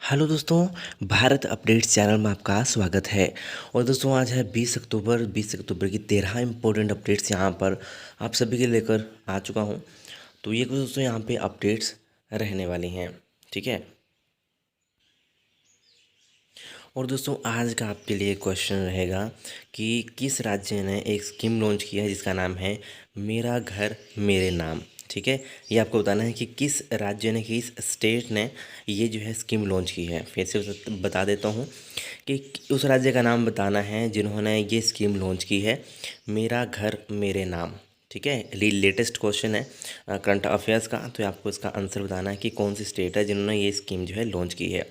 Hello दोस्तों, Bharat updates channel में आपका स्वागत है। और दोस्तों आज है 20 अक्टूबर की 13 इंपॉर्टेंट अपडेट्स यहाँ पर आप सभी के लेकर आ चुका हूँ। तो ये कुछ दोस्तों यहाँ पे अपडेट्स रहने वाली हैं, ठीक है। और दोस्तों आज का आपके लिए क्वेश्चन रहेगा कि किस राज्य ने एक स्कीम लॉन्च किया है जिसका नाम है मेरा घर मेरे नाम, ठीक है। ये आपको बताना है कि किस राज्य ने, किस स्टेट ने ये जो है स्कीम लॉन्च की है। फिर से बता देता हूँ कि उस राज्य का नाम बताना है जिन्होंने ये स्कीम लॉन्च की है, मेरा घर मेरे नाम, ठीक है। लेटेस्ट क्वेश्चन है करंट अफेयर्स का, तो आपको इसका आंसर बताना है कि कौन सी स्टेट है जिन्होंने ये स्कीम जो है लॉन्च की है,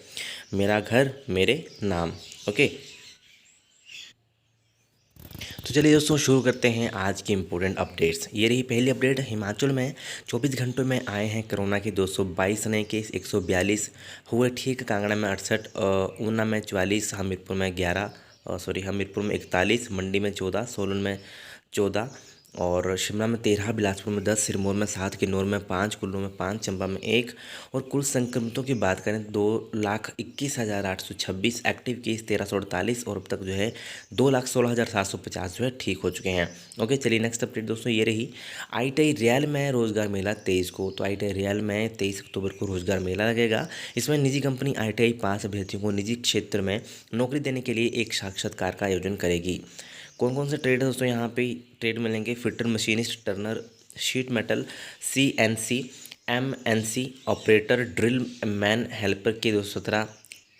मेरा घर मेरे नाम। ओके, तो चलिए दोस्तों शुरू करते हैं आज की इम्पोर्टेंट अपडेट्स। ये रही पहली अपडेट। हिमाचल में 24 घंटों में आए हैं कोरोना के 222 नए केस, 142 हुए ठीक। कांगड़ा में 68, ऊना में 44, हमीरपुर में 41, मंडी में 14, सोलन में 14 और शिमला में 13, बिलासपुर में 10, सिरमौर में 7, किन्नौर में 5, कुल्लू में 5, चंबा में 1। और कुल संक्रमितों की बात करें 2,21,826, एक्टिव केस 1348 और अब तक जो है 2,16,750 जो है ठीक हो चुके हैं। ओके, चलिए नेक्स्ट अपडेट दोस्तों ये रही। ITI रियल में रोजगार मेला 23 को। तो ITI रियल में 23 अक्टूबर को रोजगार मेला लगेगा। इसमें निजी कंपनी ITI पास अभ्यर्थियों को निजी क्षेत्र में नौकरी देने के लिए एक साक्षात्कार का आयोजन करेगी। कौन कौन से ट्रेड है दोस्तों यहाँ पे ट्रेड मिलेंगे? Fitter machinist, Turner, sheet metal, CNC, MNC operator, drill man, helper के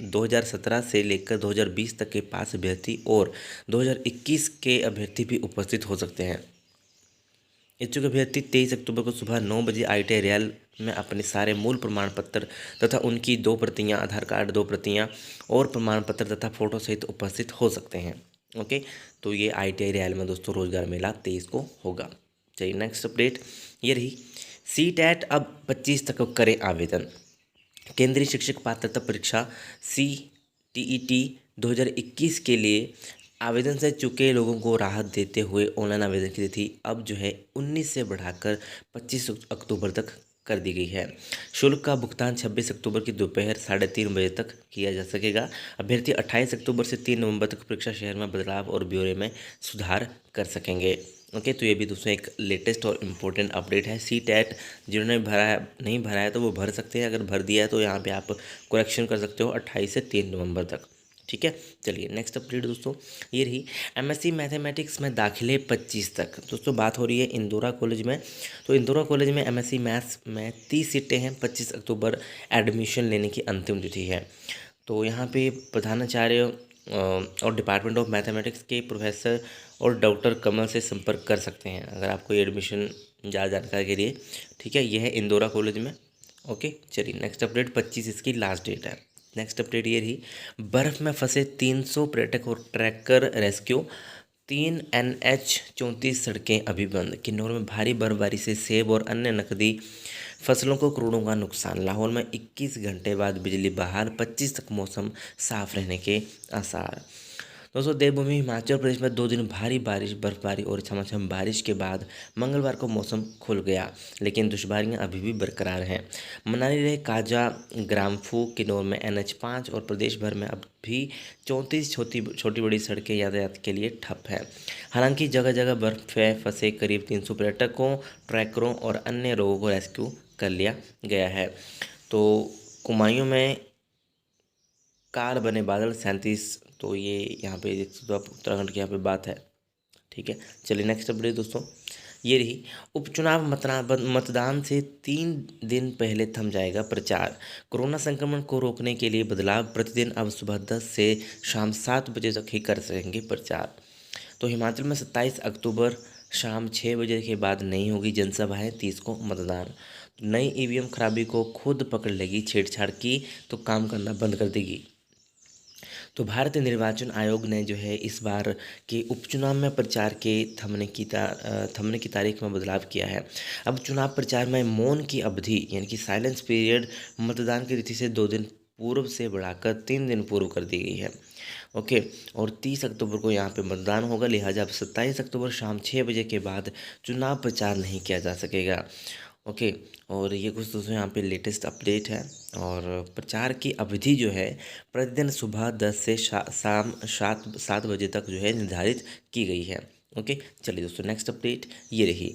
2017 से लेकर 2020 तक के पास अभ्यर्थी और 2021 के अभ्यर्थी भी उपस्थित हो सकते हैं। इच्छुक अभ्यर्थी 23 अक्टूबर को सुबह 9 बजे ITI रियल में अपने सारे मूल प्रमाण पत्र तथा उनकी 2 प्रतियां, आधार कार्ड 2 प्रतियां और प्रमाण पत्र तथा फोटो सहित उपस्थित हो सकते हैं। ओके, तो ये ITI रियल में दोस्तों रोजगार मेला 23 को होगा। चलिए नेक्स्ट अपडेट ये रही। CTET अब 25 तक करें आवेदन। केंद्रीय शिक्षक पात्रता परीक्षा CTET 2021 के लिए आवेदन से चुके लोगों को राहत देते हुए ऑनलाइन आवेदन की तिथि अब जो है 19 से बढ़ाकर 25 अक्टूबर तक कर दी गई है। शुल्क का भुगतान 26 अक्टूबर की दोपहर 3:30 बजे तक किया जा सकेगा। अभ्यर्थी 28 अक्टूबर से 3 नवंबर तक परीक्षा शहर में बदलाव और ब्यौरे में सुधार कर सकेंगे। ओके, तो ये भी दोस्तों एक लेटेस्ट और इम्पोर्टेंट अपडेट है। CTET जिन्होंने भरा है, नहीं भरा है तो वो भर सकते हैं, अगर भर दिया है तो यहाँ पे आप करेक्शन कर सकते हो 28 से 3 नवंबर तक, ठीक है। चलिए नेक्स्ट अपडेट दोस्तों ये रही। MSc मैथमेटिक्स में दाखिले 25 तक। दोस्तों बात हो रही है इंदौरा कॉलेज में। तो इंदौरा कॉलेज में MSc मैथ्स में 30 सीटें हैं। 25 अक्टूबर एडमिशन लेने की अंतिम तिथि है। तो यहाँ पे प्रधानाचार्य और डिपार्टमेंट ऑफ मैथमेटिक्स के प्रोफेसर और डॉक्टर कमल से संपर्क कर सकते हैं अगर आपको एडमिशन ज़्यादा जानकारी के लिए, ठीक है। यह है इंदौरा कॉलेज में। ओके, चलिए नेक्स्ट अपडेट 25 इसकी लास्ट डेट है। नेक्स्ट अपडेट ये रही। बर्फ़ में फंसे 300 पर्यटक और ट्रैकर रेस्क्यू। 3 NH 34 सड़कें अभी बंद। किन्नौर में भारी बर्फबारी से सेब और अन्य नकदी फसलों को करोड़ों का नुकसान। लाहौर में 21 घंटे बाद बिजली बहाल। 25 तक मौसम साफ रहने के आसार। दोस्तों देवभूमि हिमाचल प्रदेश में 2 दिन भारी बारिश, बर्फबारी और छमाछम बारिश के बाद मंगलवार को मौसम खुल गया, लेकिन दुश्वारियां अभी भी बरकरार हैं। मनाली रहे काजा, ग्राम्फू, किन्नौर में NH 5 और प्रदेश भर में अब भी 34 छोटी बड़ी सड़कें यातायात के लिए ठप हैं। हालांकि जगह जगह बर्फ में फंसे करीब 300 पर्यटकों, ट्रैकरों और अन्य लोगों को रेस्क्यू कर लिया गया है। तो कुमायूं में कार बने बादल 37। तो ये यहाँ पे देख सकते हो आप, उत्तराखंड की यहाँ पे बात है, ठीक है। चलिए नेक्स्ट अपडेट दोस्तों ये रही। उपचुनाव मतदान से 3 दिन पहले थम जाएगा प्रचार। कोरोना संक्रमण को रोकने के लिए बदलाव। प्रतिदिन अब सुबह 10 से शाम 7 बजे तक ही कर सकेंगे प्रचार। तो हिमाचल में 27 अक्टूबर शाम 6 बजे के बाद नहीं होगी जनसभाएं। 30 को मतदान। नई EVM खराबी को खुद पकड़ लेगी। छेड़छाड़ की तो काम करना बंद कर देगी। तो भारतीय निर्वाचन आयोग ने जो है इस बार के उपचुनाव में प्रचार के थमने की तारीख में बदलाव किया है। अब चुनाव प्रचार में मौन की अवधि यानी कि साइलेंस पीरियड मतदान की तिथि से 2 दिन पूर्व से बढ़ाकर 3 दिन पूर्व कर दी गई है। ओके, और 30 अक्टूबर को यहाँ पे मतदान होगा, लिहाजा अब 27 अक्टूबर शाम 6 बजे के बाद चुनाव प्रचार नहीं किया जा सकेगा। ओके। और ये कुछ दोस्तों यहाँ पे लेटेस्ट अपडेट है। और प्रचार की अवधि जो है प्रतिदिन सुबह 10 से शाम 7 बजे तक जो है निर्धारित की गई है। ओके, चलिए दोस्तों नेक्स्ट अपडेट ये रही।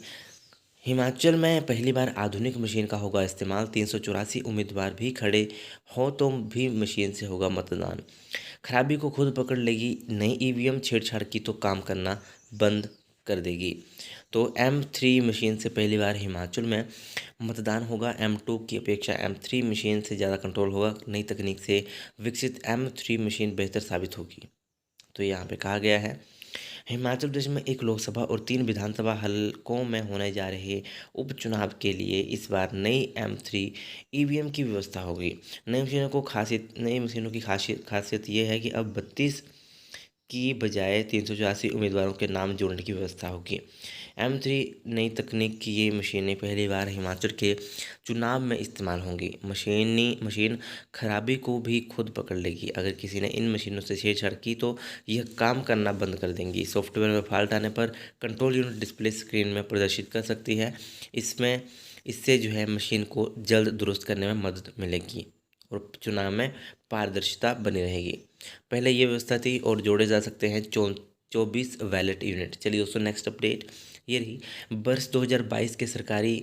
हिमाचल में पहली बार आधुनिक मशीन का होगा इस्तेमाल, 384 उम्मीदवार भी खड़े हों तो भी मशीन से होगा मतदान। खराबी को खुद पकड़ लेगी नई ईवीएम, छेड़छाड़ की तो काम करना बंद कर देगी। तो M3 मशीन से पहली बार हिमाचल में मतदान होगा। M2 की अपेक्षा M3 मशीन से ज़्यादा कंट्रोल होगा। नई तकनीक से विकसित M3 मशीन बेहतर साबित होगी। तो यहाँ पे कहा गया है हिमाचल प्रदेश में एक लोकसभा और 3 विधानसभा हलकों में होने जा रहे उपचुनाव के लिए इस बार नई M3 ईवीएम की व्यवस्था होगी। नई मशीनों की खासियत ये है कि अब 32 की बजाय 384 उम्मीदवारों के नाम जोड़ने की व्यवस्था होगी। M3 नई तकनीक की ये मशीनें पहली बार हिमाचल के चुनाव में इस्तेमाल होंगी। मशीन खराबी को भी खुद पकड़ लेगी। अगर किसी ने इन मशीनों से छेड़छाड़ की तो यह काम करना बंद कर देंगी। सॉफ्टवेयर में फॉल्ट आने पर कंट्रोल यूनिट डिस्प्ले स्क्रीन में प्रदर्शित कर सकती है। इससे जो है मशीन को जल्द दुरुस्त करने में मदद मिलेगी और चुनाव में पारदर्शिता बनी रहेगी। पहले ये व्यवस्था थी और जोड़े जा सकते हैं 24 वैलेट यूनिट। चलिए दोस्तों नेक्स्ट अपडेट ये रही। वर्ष 2022 के सरकारी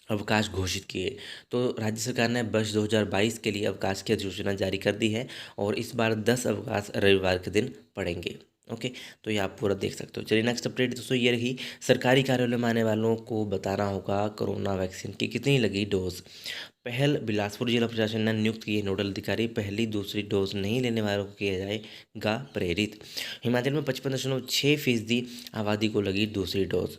अवकाश घोषित किए। तो राज्य सरकार ने वर्ष 2022 के लिए अवकाश की अधिसूचना जारी कर दी है और इस बार 10 अवकाश रविवार के दिन पड़ेंगे। ओके, तो ये आप पूरा देख सकते हो। चलिए नेक्स्ट अपडेट दोस्तों ये रही। सरकारी कार्यालय में आने वालों को बताना होगा कोरोना वैक्सीन की कितनी लगी डोज। पहल बिलासपुर जिला प्रशासन ने नियुक्त किए नोडल अधिकारी। पहली दूसरी डोज नहीं लेने वालों को किया जाएगा प्रेरित। हिमाचल में 55.6% आबादी को लगी दूसरी डोज।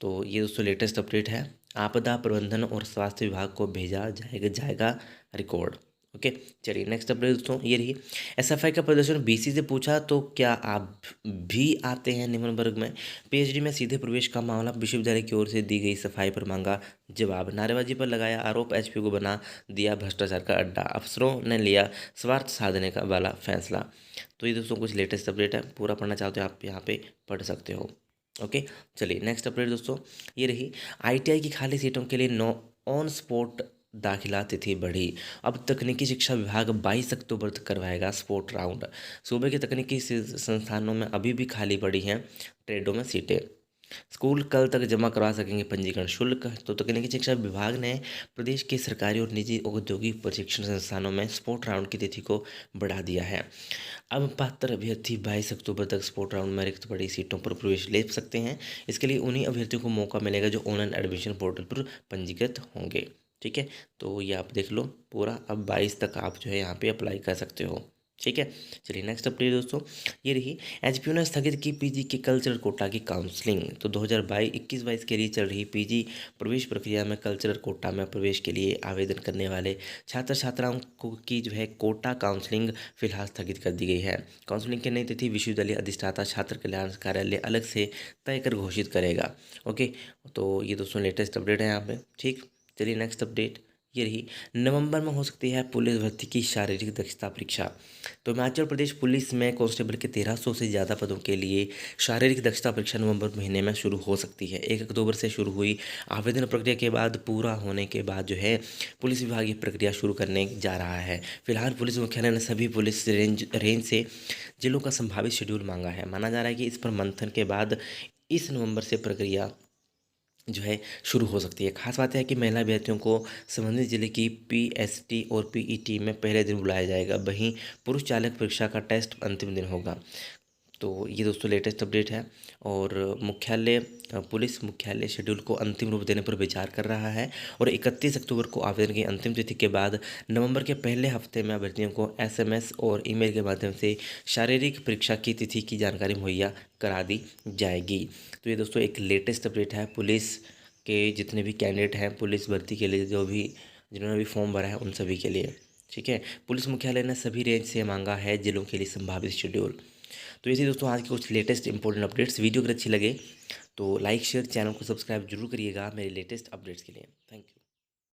तो ये दोस्तों लेटेस्ट अपडेट है। आपदा प्रबंधन और स्वास्थ्य विभाग को भेजा जाएगा रिकॉर्ड। ओके, चलिए नेक्स्ट अपडेट दोस्तों ये रही। एसएफआई का प्रदर्शन बीसी से पूछा तो क्या आप भी आते हैं निम्न वर्ग में। पीएचडी में सीधे प्रवेश का मामला, विश्वविद्यालय की ओर से दी गई सफाई पर मांगा जवाब। नारेबाजी पर लगाया आरोप, एचपी को बना दिया भ्रष्टाचार का अड्डा। अफसरों ने लिया स्वार्थ साधने का वाला फैसला। तो ये दोस्तों कुछ लेटेस्ट अपडेट है। पूरा पढ़ना चाहते हो आप यहाँ पे पढ़ सकते हो। ओके, चलिए नेक्स्ट अपडेट दोस्तों ये रही। आईटीआई की खाली सीटों के लिए ऑन स्पॉट दाखिला तिथि बढ़ी। अब तकनीकी शिक्षा विभाग 22 अक्टूबर तक करवाएगा स्पॉट राउंड। सूबे के तकनीकी संस्थानों में अभी भी खाली पड़ी हैं ट्रेडों में सीटें। स्कूल कल तक जमा करवा सकेंगे पंजीकरण शुल्क। तो तकनीकी शिक्षा विभाग ने प्रदेश के सरकारी और निजी औद्योगिक प्रशिक्षण संस्थानों में स्पॉट राउंड की तिथि को बढ़ा दिया है। अब पात्र अभ्यर्थी 22 अक्टूबर तक स्पॉट राउंड में रिक्त पड़ी सीटों पर प्रवेश ले सकते हैं। इसके लिए उन्हीं अभ्यर्थियों को मौका मिलेगा जो ऑनलाइन एडमिशन पोर्टल पर पंजीकृत होंगे। ठीक है, तो ये आप देख लो पूरा। अब 22 तक आप जो है यहाँ पे अप्लाई कर सकते हो। ठीक है, चलिए नेक्स्ट अपडेट दोस्तों ये रही। एचपीयू ने स्थगित की पीजी के कल्चरल कोटा की काउंसलिंग। तो 2021-22 के लिए चल रही पीजी प्रवेश प्रक्रिया में कल्चरल कोटा में प्रवेश के लिए आवेदन करने वाले छात्र छात्राओं की जो है कोटा काउंसलिंग फिलहाल स्थगित कर दी गई है। काउंसलिंग की नई तिथि विश्वविद्यालय अधिष्ठाता छात्र कल्याण कार्यालय अलग से तय कर घोषित करेगा। ओके, तो ये दोस्तों लेटेस्ट अपडेट है यहाँ पे। ठीक, चलिए नेक्स्ट अपडेट ये रही। नवंबर में हो सकती है पुलिस भर्ती की शारीरिक दक्षता परीक्षा। तो हिमाचल प्रदेश पुलिस में कांस्टेबल के 1300 से ज़्यादा पदों के लिए शारीरिक दक्षता परीक्षा नवंबर महीने में शुरू हो सकती है। 1 अक्टूबर से शुरू हुई आवेदन प्रक्रिया के बाद पूरा होने के बाद जो है पुलिस विभाग ये प्रक्रिया शुरू करने जा रहा है। फिलहाल पुलिस मुख्यालय ने सभी पुलिस रेंज से जिलों का संभावित शेड्यूल मांगा है। माना जा रहा है कि इस पर मंथन के बाद इस नवंबर से प्रक्रिया जो है शुरू हो सकती है। खास बात है कि महिला अभ्यर्थियों को संबंधित जिले की पीएसटी और पीईटी में पहले दिन बुलाया जाएगा। वहीं पुरुष चालक परीक्षा का टेस्ट अंतिम दिन होगा। तो ये दोस्तों लेटेस्ट अपडेट है। और पुलिस मुख्यालय शेड्यूल को अंतिम रूप देने पर विचार कर रहा है और 31 अक्टूबर को आवेदन की अंतिम तिथि के बाद नवंबर के पहले हफ्ते में अभ्यर्थियों को एसएमएस और ईमेल के माध्यम से शारीरिक परीक्षा की तिथि की जानकारी मुहैया करा दी जाएगी। तो ये दोस्तों एक लेटेस्ट अपडेट है पुलिस के जितने भी कैंडिडेट हैं पुलिस भर्ती के लिए, जिन्होंने भी फॉर्म भरा है उन सभी के लिए। ठीक है, पुलिस मुख्यालय ने सभी रेंज से मांगा है जिलों के लिए संभावित शेड्यूल। तो ऐसे दोस्तों आज के कुछ लेटेस्ट इंपॉर्टेंट अपडेट्स। वीडियो अगर अच्छी लगे तो लाइक शेयर चैनल को सब्सक्राइब जरूर करिएगा मेरे लेटेस्ट अपडेट्स के लिए। Thank you.